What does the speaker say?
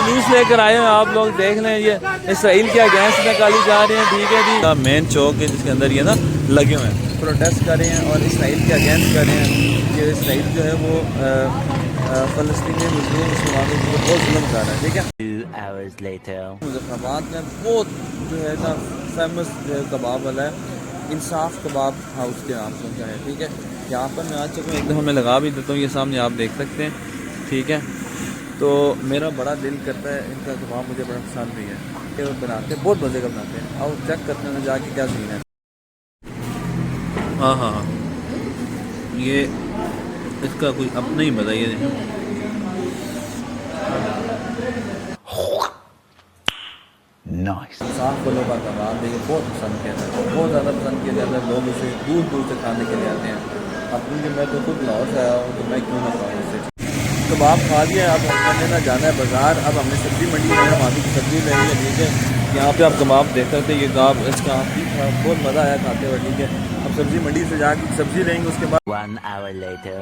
जुलूस लेकर आए हैं आप लोग देख लें, ये इसराइल के अगेंस्ट निकाली जा रहे हैं, ठीक है जी। मेन चौक है जिसके अंदर ये ना लगे हुए हैं, प्रोटेस्ट कर रहे हैं और इसराइल के अगेंस्ट कर रहे हैं कि इसराइल जो है वो फ़लस्तीनी मुस्लिम मुसलमानों को बहुत जुल्म कर रहा है, ठीक है। 2 hours later. मुजफ्फराबाद में बहुत जो है ना फेमस कबाब वाला है, इंसाफ कबाब हाउस के नाम से उनका है, ठीक है। यहाँ पर मैं आ चुका हूँ, एक दफ़ा मैं लगा भी देता हूँ, ये सामने आप देख सकते हैं, ठीक है। तो मेरा बड़ा दिल करता है, इनका कबाब मुझे बड़ा पसंद भी है कि वो बनाते हैं, बहुत मज़े का बनाते हैं। और चेक करते हैं जाके क्या सीन है। हाँ हाँ हाँ, ये इसका कोई अपना ही मज़ा, ये देखो। Nice. साफ फलों का कबाब देखिए बहुत पसंद किया जाता है, बहुत ज़्यादा पसंद किया जाता है, लोग इसे दूर दूर से खाने के लिए आते हैं। अब क्योंकि मैं तो खुद लाहौर से आया हूँ तो मैं क्यों ना खाऊँ इससे। कबाब खा लिया, अब हमने ना जाना है बाज़ार। अब हमने सब्ज़ी मंडी में वहाँ की सब्ज़ी लेनी है, ठीक है। यहाँ पे आप कबाब देख सकते हैं, ये कबाब इसका बहुत मज़ा आया खाते हुए, ठीक है। अब सब्ज़ी मंडी से जाके सब्ज़ी लेंगे, उसके बाद 1 hour later.